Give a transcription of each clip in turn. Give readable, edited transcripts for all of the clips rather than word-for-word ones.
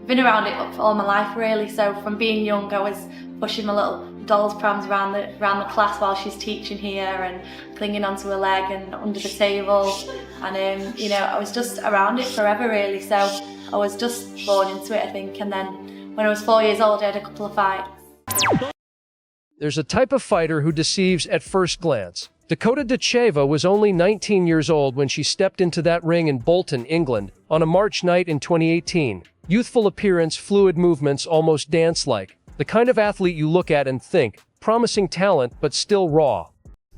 been around it for all my life really. So from being young, I was pushing my little doll's prams around the class while she's teaching here, and clinging onto her leg and under the table, and you know, I was just around it forever really. So I was just born into it, I think. And then when I was 4 years old, I had a couple of fights. There's a type of fighter who deceives at first glance. Dakota Ditcheva was only 19 years old when she stepped into that ring in Bolton, England, on a March night in 2018. Youthful appearance, fluid movements, almost dance-like. The kind of athlete you look at and think, promising talent, but still raw.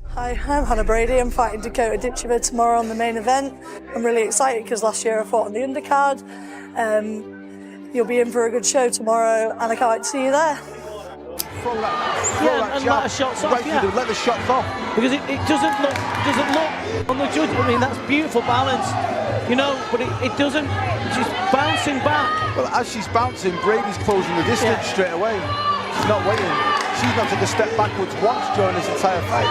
Hi, I'm Hannah Brady. I'm fighting Dakota Ditcheva tomorrow on the main event. I'm really excited because last year I fought on the undercard. You'll be in for a good show tomorrow, and I can't wait to see you there. And let the shots off. Let the shots off. Because it doesn't look on the judge. I mean, that's beautiful balance, you know, but it doesn't. She's bouncing back. Well, as she's bouncing, Brady's closing the distance straight away. She's not waiting. She's not taken a step backwards once during this entire fight.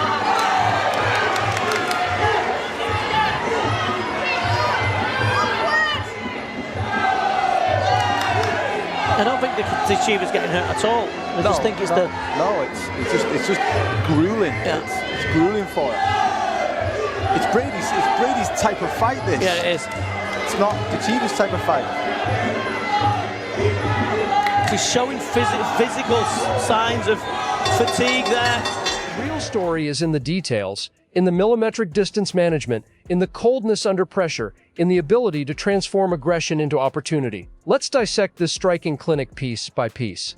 I don't think Ditcheva's getting hurt at all. I just think it's it's just grueling. Yeah. It's grueling for her. It's Brady's type of fight. This. Yeah, it is. It's not Ditcheva's type of fight. She's showing physical signs of fatigue there. The real story is in the details, in the millimetric distance management, in the coldness under pressure, in the ability to transform aggression into opportunity. Let's dissect this striking clinic piece by piece.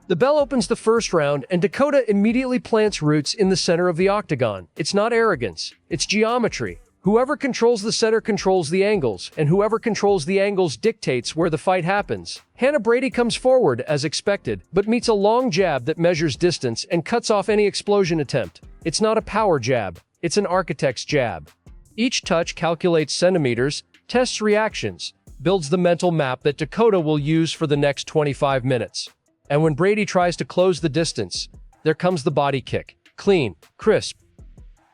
The bell opens the first round, and Dakota immediately plants roots in the center of the octagon. It's not arrogance, it's geometry. Whoever controls the center controls the angles, and whoever controls the angles dictates where the fight happens. Hannah Brady comes forward, as expected, but meets a long jab that measures distance and cuts off any explosion attempt. It's not a power jab, it's an architect's jab. Each touch calculates centimeters, tests reactions, builds the mental map that Dakota will use for the next 25 minutes. And when Brady tries to close the distance, there comes the body kick. Clean, crisp,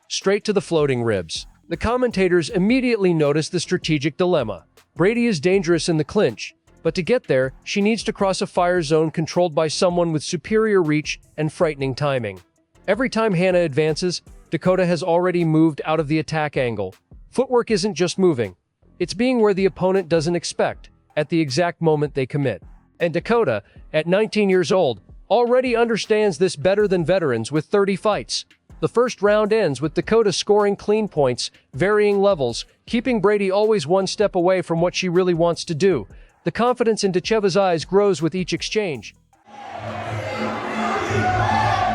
straight to the floating ribs. The commentators immediately notice the strategic dilemma. Brady is dangerous in the clinch, but to get there, she needs to cross a fire zone controlled by someone with superior reach and frightening timing. Every time Hannah advances, Dakota has already moved out of the attack angle. Footwork isn't just moving. It's being where the opponent doesn't expect, at the exact moment they commit. And Dakota, at 19 years old, already understands this better than veterans with 30 fights. The first round ends with Dakota scoring clean points, varying levels, keeping Brady always one step away from what she really wants to do. The confidence in Ditcheva's eyes grows with each exchange.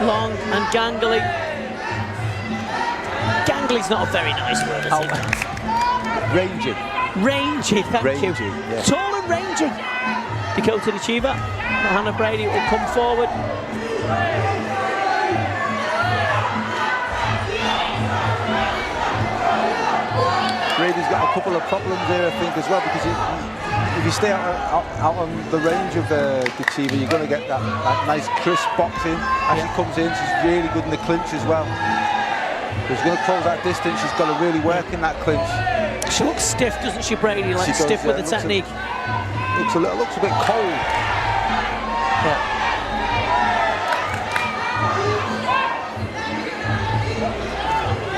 Long and gangly. Gangly's not a very nice word, I think. Rangy. Rangy, thank you. Yeah. Tall and rangy. Dakota Ditcheva. Hannah Brady will come forward. Brady's got a couple of problems there, I think, as well, because if you stay out on the range of Ditcheva, you're going to get that nice crisp boxing. As she comes in, she's really good in the clinch as well. She's going to close that distance. She's got to really work in that clinch. She looks stiff, doesn't she, Brady? Like stiff with the technique. Looks a bit cold. Yeah.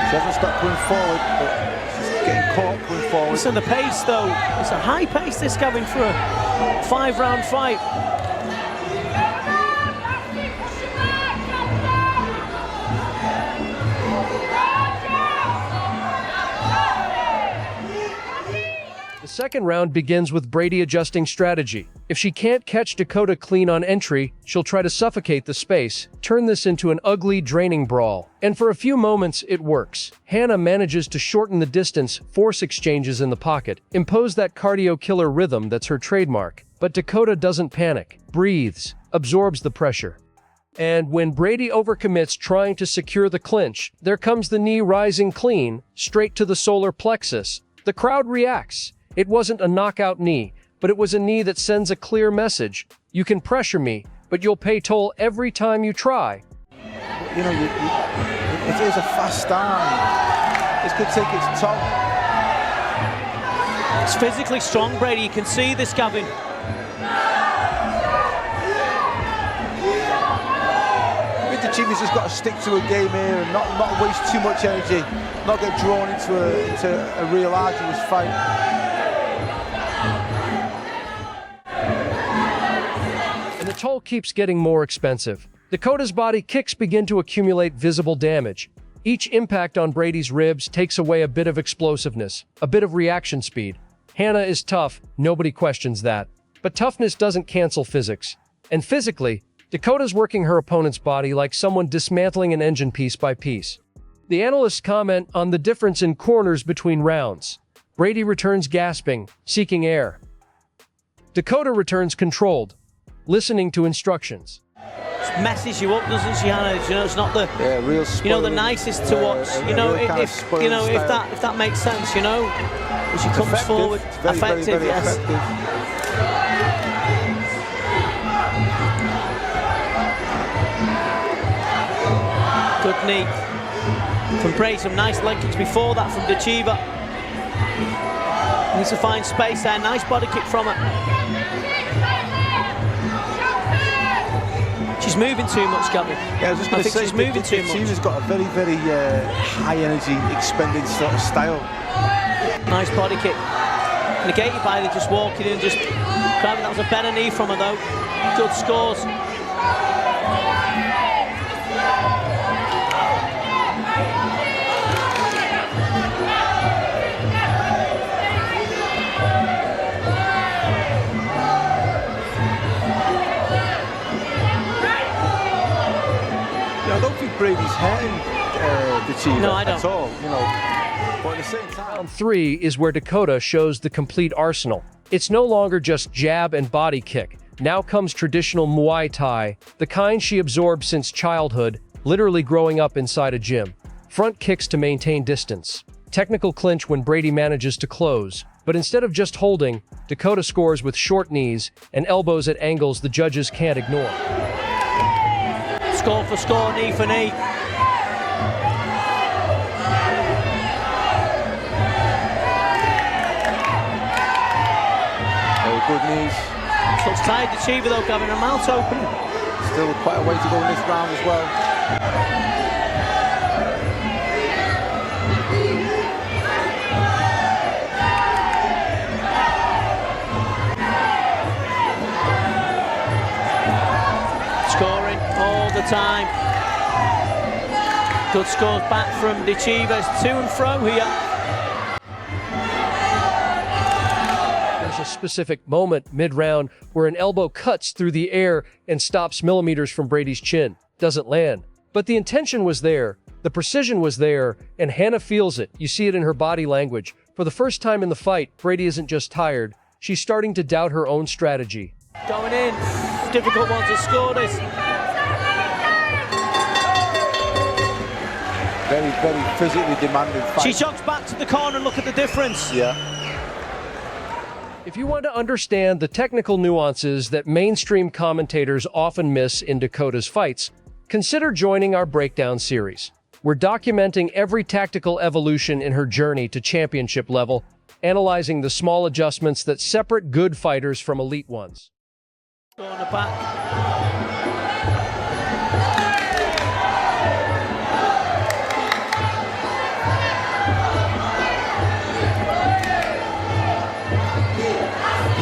She hasn't stopped going forward, but she's getting caught going forward. Listen, the pace, though. It's a high pace, this, Gavin, for a 5-round fight. The second round begins with Brady adjusting strategy. If she can't catch Dakota clean on entry, she'll try to suffocate the space, turn this into an ugly, draining brawl. And for a few moments, it works. Hannah manages to shorten the distance, force exchanges in the pocket, impose that cardio killer rhythm that's her trademark. But Dakota doesn't panic, breathes, absorbs the pressure. And when Brady overcommits trying to secure the clinch, there comes the knee rising clean, straight to the solar plexus. The crowd reacts. It wasn't a knockout knee, but it was a knee that sends a clear message. You can pressure me, but you'll pay toll every time you try. You know, it is a fast start. This could take its toll. It's physically strong, Brady. You can see this, Gavin. Ditcheva's just got to stick to a game here and not waste too much energy, not get drawn into a real arduous fight. And the toll keeps getting more expensive. Dakota's body kicks begin to accumulate visible damage. Each impact on Brady's ribs takes away a bit of explosiveness, a bit of reaction speed. Hannah is tough, nobody questions that. But toughness doesn't cancel physics. And physically, Dakota's working her opponent's body like someone dismantling an engine piece by piece. The analysts comment on the difference in corners between rounds. Brady returns gasping, seeking air. Dakota returns controlled, listening to instructions. She messes you up, doesn't she, Hannah? You know, it's not the real the nicest to watch. You know, if that makes sense. You know, when she comes effective. forward, Very, effective, very, very yes. effective. Good knee from Brady, some nice leg kicks before that from Ditcheva. Needs to find space there, nice body kick from her. She's moving too much, Gabby. Yeah, I was just going to say, she's moving too much. Ditcheva's got a very, very high energy, expended sort of style. Nice body kick. Negated by the just walking in, just grabbing. That was a better knee from her though. Good scores. I don't think Brady's hurting Ditcheva at all, you know. But at the same time, Round 3 is where Dakota shows the complete arsenal. It's no longer just jab and body kick. Now comes traditional Muay Thai, the kind she absorbed since childhood, literally growing up inside a gym. Front kicks to maintain distance. Technical clinch when Brady manages to close. But instead of just holding, Dakota scores with short knees and elbows at angles the judges can't ignore. Score for score, knee for knee. very good knees. Looks tired, Ditcheva though, having her mouth open. Still quite a way to go in this round as well. Scoring all the time. Good scores back from Ditcheva. It's to and fro here. There's a specific moment mid-round where an elbow cuts through the air and stops millimeters from Brady's chin. Doesn't land. But the intention was there, the precision was there, and Hannah feels it. You see it in her body language. For the first time in the fight, Brady isn't just tired. She's starting to doubt her own strategy. Going in. Difficult one to score this. Very, very physically demanding fight. She jogs back to the corner and look at the difference. Yeah. If you want to understand the technical nuances that mainstream commentators often miss in Dakota's fights, consider joining our breakdown series. We're documenting every tactical evolution in her journey to championship level, analyzing the small adjustments that separate good fighters from elite ones. On the back.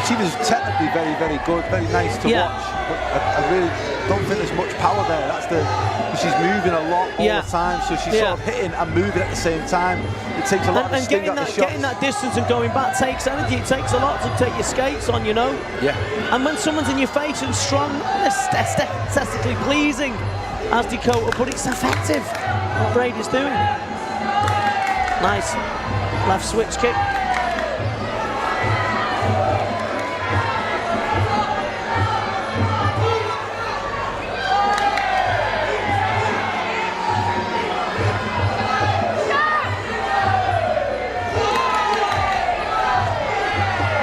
Ditcheva's technically very, very good, very nice to watch. But I really don't think there's much power there. She's moving a lot all the time, so she's sort of hitting and moving at the same time. It takes a lot of sting out the shots. Getting that distance and going back takes energy. It takes a lot to take your skates on, you know. Yeah. And when someone's in your face and strong, it's aesthetically pleasing, as Dakota, but it's effective. What Brady's doing. Nice left switch kick.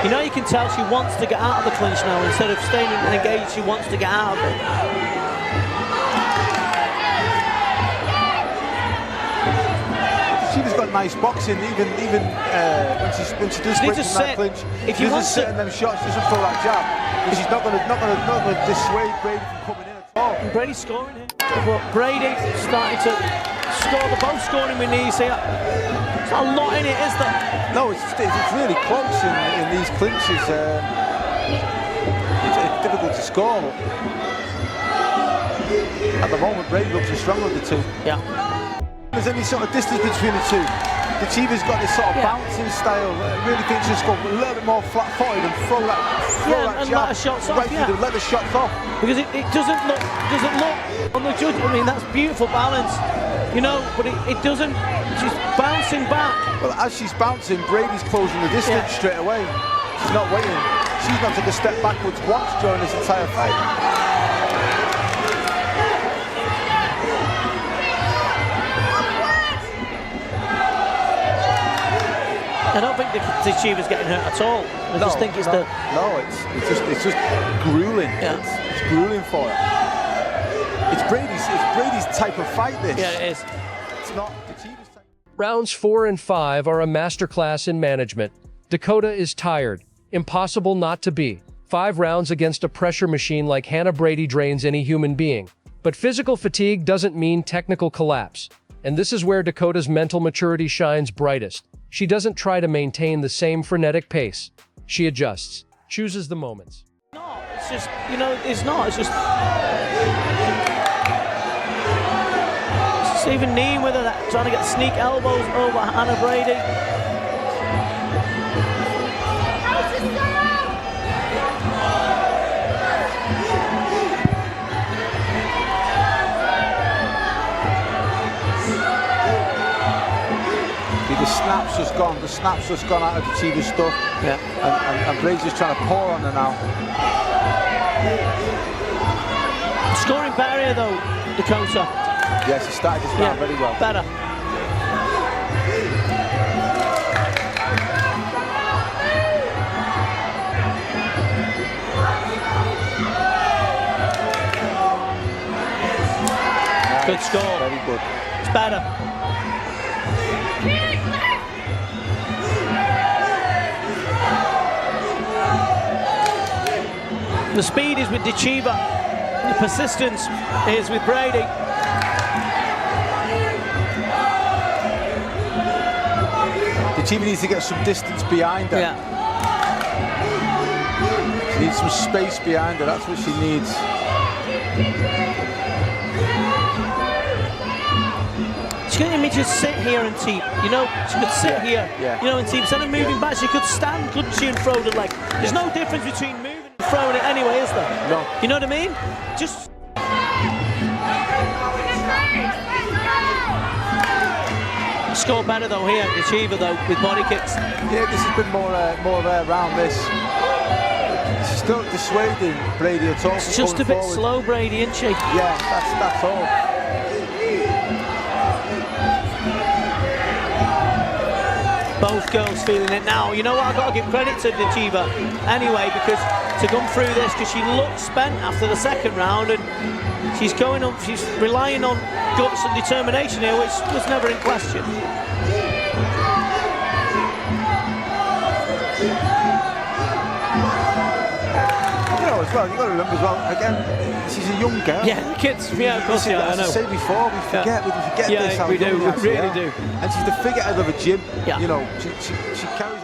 You know, you can tell she wants to get out of the clinch now. Instead of staying engaged, she wants to get out of it. Ditcheva's got nice boxing, even when she does break from that clinch. If she you doesn't want sit in them shots, she doesn't throw that jab. And she's not going to dissuade Brady from coming in at all. And Brady's scoring here. But Brady starting to score. They're both scoring with knees here. There's not a lot in it, is there? No, it's really close in these clinches. It's difficult to score. At the moment, Brady looks as strong as the two. Yeah. There's any sort of distance between the two. Ditcheva's got this sort of bouncing style. I really think she's got a little bit more flat-footed and throw that and jab let the shots off. right through let the shots off. Because it doesn't look on the judge. I mean, that's beautiful balance, you know. But it doesn't. She's bouncing back. Well, as she's bouncing, Brady's closing the distance straight away. She's not waiting. She's not taken a step backwards once during this entire fight. I don't think Ditcheva's getting hurt at all. I just think it's it's just grueling. Yeah. It's grueling for her. It's Brady's type of fight. This. Yeah, it is. It's not Ditcheva's type. Rounds 4 and 5 are a masterclass in management. Dakota is tired. Impossible not to be. 5 rounds against a pressure machine like Hannah Brady drains any human being. But physical fatigue doesn't mean technical collapse. And this is where Dakota's mental maturity shines brightest. She doesn't try to maintain the same frenetic pace. She adjusts, chooses the moments. No, it's just, you know, it's not. It's just even kneeing with her, trying to get sneak elbows over Hannah Brady. The snap's just gone out of Ditcheva's stuff. Yeah. And Brady's just trying to pour on her now. Scoring barrier though, Dakota. Yes, he started this round very well. Better. Good score. Very good. It's better. The speed is with Ditcheva. The persistence is with Brady. Ditcheva needs to get some distance behind her. Yeah. She needs some space behind her. That's what she needs. She could maybe just sit here and teep. You know, she could sit here. Yeah. You know, and teep. Instead of moving back, she could stand, couldn't she, and throw the leg. There's no difference between moving and throwing it anyway, is there? No. You know what I mean? Just. Score better though here, Ditcheva though, with body kicks. Yeah, this has been more of a round. This. She's still dissuading Brady at all. It's just a bit slow, Brady, isn't she? Yeah, that's all. Both girls feeling it now. You know what? I've got to give credit to Ditcheva anyway, because to come through this, because she looked spent after the second round, and she's relying on guts and determination here, which was never in question. You know, as well, you've got to remember as well, again, she's a young girl. Yeah, the kids, yeah, of course, yeah, I know. As I said before, we forget this. How we do, we really are. do. And she's the figurehead of a gym. Yeah. You know, she carries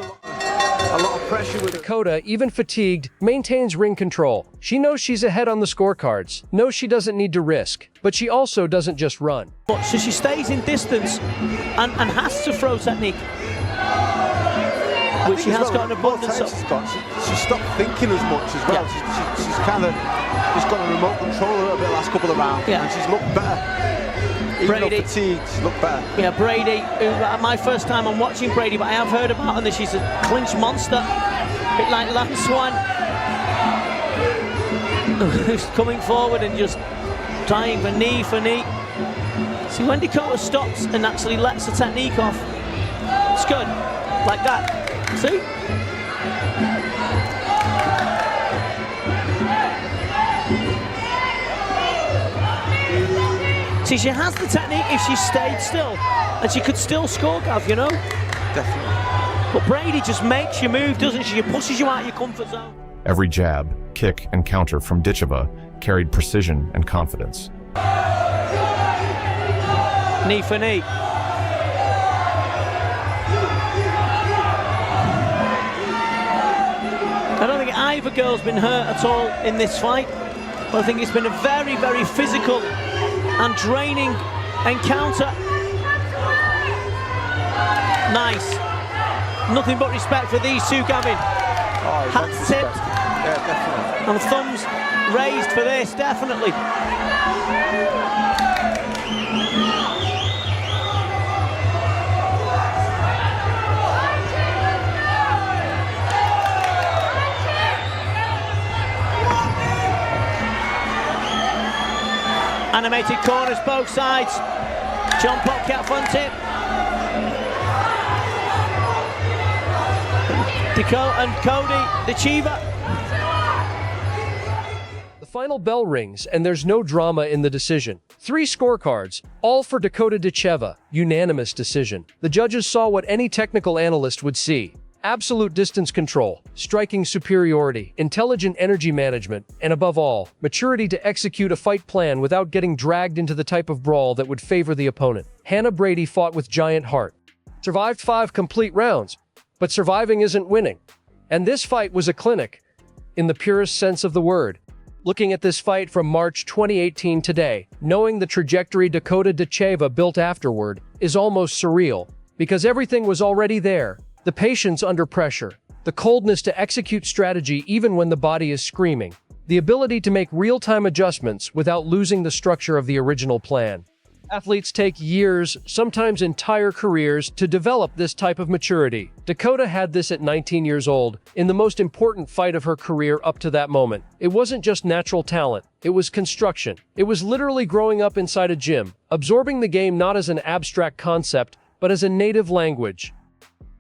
a lot of pressure with her. Dakota, even fatigued, maintains ring control. She knows she's ahead on the scorecards, knows she doesn't need to risk, but she also doesn't just run. So she stays in distance and has to throw technique, which she has got an abundance of. She stopped thinking as much as well. Yeah. She's kind of just got a remote control a little bit the last couple of rounds, and she's looked better. Even though fatigued, she's looked better. Yeah, Brady, my first time on watching Brady, but I have heard about her that she's a clinch monster, a bit like Lam Swan, who's coming forward and just trying for knee for knee. See, when Dakota stops and actually lets the technique off, it's good, like that. See? See, she has the technique if she stayed still, and she could still score, Gav, you know? Definitely. But Brady just makes you move, doesn't she? She pushes you out of your comfort zone. Every jab, kick, and counter from Ditcheva carried precision and confidence. Knee for knee. I don't think either girl's been hurt at all in this fight, but I think it's been a very, very physical and draining encounter. Nice. Nothing but respect for these two, Gavin. Oh, Hats tipped. Yeah, definitely. And thumbs raised for this, definitely. Animated corners, both sides. John Popcat front tip. Dakota and Cody Ditcheva. The final bell rings, and there's no drama in the decision. 3 scorecards, all for Dakota Ditcheva, unanimous decision. The judges saw what any technical analyst would see. Absolute distance control, striking superiority, intelligent energy management, and above all, maturity to execute a fight plan without getting dragged into the type of brawl that would favor the opponent. Hannah Brady fought with giant heart. Survived 5 complete rounds, but surviving isn't winning. And this fight was a clinic, in the purest sense of the word. Looking at this fight from March 2018 today, knowing the trajectory Dakota Ditcheva built afterward is almost surreal, because everything was already there. The patience under pressure, the coldness to execute strategy even when the body is screaming, the ability to make real-time adjustments without losing the structure of the original plan. Athletes take years, sometimes entire careers, to develop this type of maturity. Dakota had this at 19 years old, in the most important fight of her career up to that moment. It wasn't just natural talent, it was construction. It was literally growing up inside a gym, absorbing the game not as an abstract concept, but as a native language.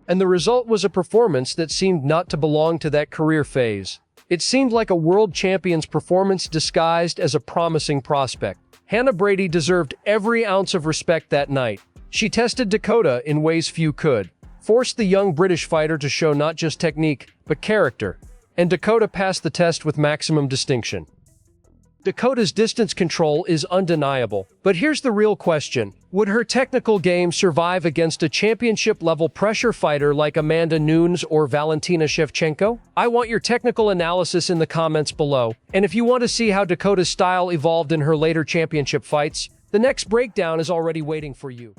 And the result was a performance that seemed not to belong to that career phase. It seemed like a world champion's performance disguised as a promising prospect. Hannah Brady deserved every ounce of respect that night. She tested Dakota in ways few could, forced the young British fighter to show not just technique, but character, and Dakota passed the test with maximum distinction. Dakota's distance control is undeniable, but here's the real question. Would her technical game survive against a championship-level pressure fighter like Amanda Nunes or Valentina Shevchenko? I want your technical analysis in the comments below, and if you want to see how Dakota's style evolved in her later championship fights, the next breakdown is already waiting for you.